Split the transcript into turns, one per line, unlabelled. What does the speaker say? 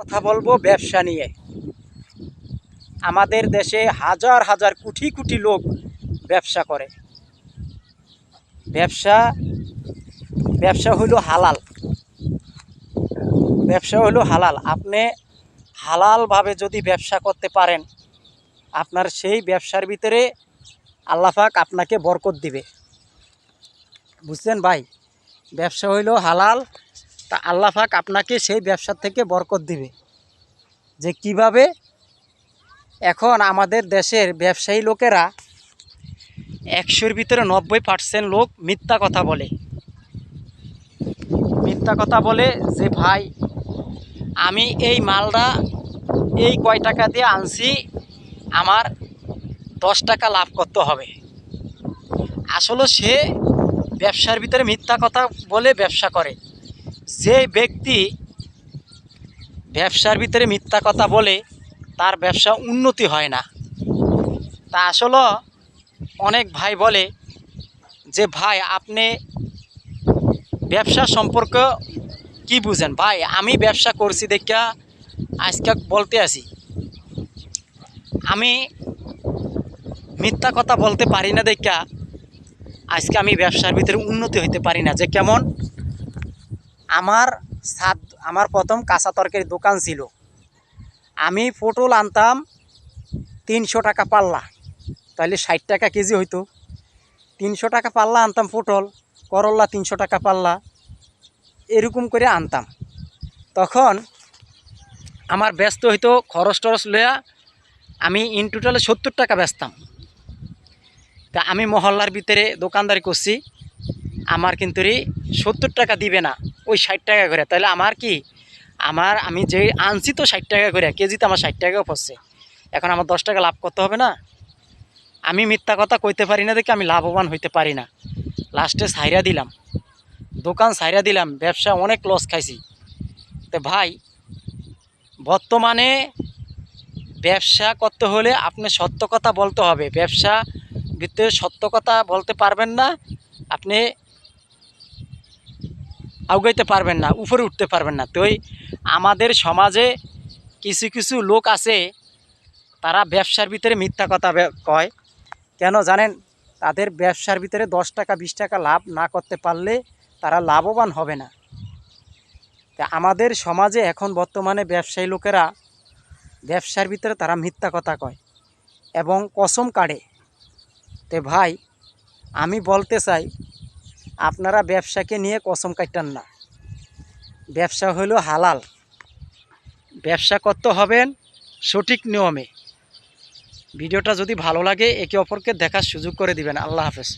কথা বলবো ব্যবসা নিয়ে। আমাদের দেশে হাজার হাজার কোটি কোটি লোক ব্যবসা করে। ব্যবসা ব্যবসা হইল হালাল। ব্যবসা হইল হালাল। আপনি হালালভাবে যদি ব্যবসা করতে পারেন, আপনার সেই ব্যবসার ভিতরে আল্লাহ পাক আপনাকে বরকত দিবে। বুঝছেন ভাই? ব্যবসা হইল হালাল, তা আল্লাহ পাক আপনাকে সেই ব্যবসা থেকে বরকত দিবে। যে কিভাবে? এখন আমাদের দেশের ব্যবসায়ী লোকেরা 100-র ভিতরে 90% লোক মিথ্যা কথা বলে। মিথ্যা কথা বলে যে ভাই আমি এই মালটা এই কয় টাকা দিয়ে আনছি, আমার 10 টাকা লাভ করতে হবে। আসলে সে ব্যবসার ভিতরে মিথ্যা কথা বলে ব্যবসা করে। যে ব্যক্তি ব্যবসার ভিতরে মিথ্যা কথা বলে তার ব্যবসা উন্নতি হয় না। তা আসলে অনেক ভাই বলে যে ভাই আপনি ব্যবসা সম্পর্কে কি বুঝেন? ভাই আমি ব্যবসা করছি দেখা আজকে বলতে আসি, আমি মিথ্যা কথা বলতে পারি না দেখা আজকে আমি ব্যবসার ভিতরে উন্নতি হইতে পারি না। যে কেমন? আমার প্রথম কাঁচা তরকারির দোকান ছিল। আমি পটল আনতাম 300 টাকা পাল্লা, তাহলে 60 টাকা কেজি হইতো। 300 টাকা পাল্লা আনতাম পটল, করল্লা 300 টাকা পাল্লা, এরকম করে আনতাম। তখন আমার ব্যস্ত হইতো খরচ টরচ লইয়া, আমি ইন টোটালে 70 টাকা বেচতাম। তা আমি মহল্লার ভিতরে দোকানদারি করছি, আমার কিন্তু 70 টাকা দিবে না, ওই 60 টাকা করে। তাহলে আমার কি, আমি যে আনছি তো 60 টাকা করে, কেজিতে আমার 60 টাকাও পড়ছে। এখন আমার 10 টাকা লাভ করতে হবে না? আমি মিথ্যা কথা কইতে পারি না দেখে আমি লাভবান হইতে পারি না। লাস্টে ছাইরা দিলাম, দোকান ছাইরা দিলাম, ব্যবসা অনেক লস খাইছি। তো ভাই বর্তমানে ব্যবসা করতে হলে আপনি সত্য কথা বলতে হবে। ব্যবসা ভিতরে সত্য কথা বলতে পারবেন না, আপনি আগাইতে পারবেন না, উপরে উঠতে পারবেন না। তো আমাদের সমাজে কিছু কিছু লোক আছে, তারা ব্যবসার ভিতরে মিথ্যা কথা কয়। কেন জানেন? তাদের ব্যবসার ভিতরে 10 টাকা 20 টাকা লাভ না করতে পারলে তারা লাভবান হবে না। তা আমাদের সমাজে এখন বর্তমানে ব্যবসায়ী লোকেরা ব্যবসার ভিতরে তারা মিথ্যা কথা কয় এবং কসম কাটে। তে ভাই আমি বলতে চাই, আপনারা ব্যবসাকে নিয়ে কসম কাটেন না। ব্যবসা হলো হালাল। ব্যবসা করতে হবেন সঠিক নিয়মে। ভিডিওটা যদি ভালো লাগে একে অপরকে দেখার সুযোগ করে দিবেন। আল্লাহ হাফেজ।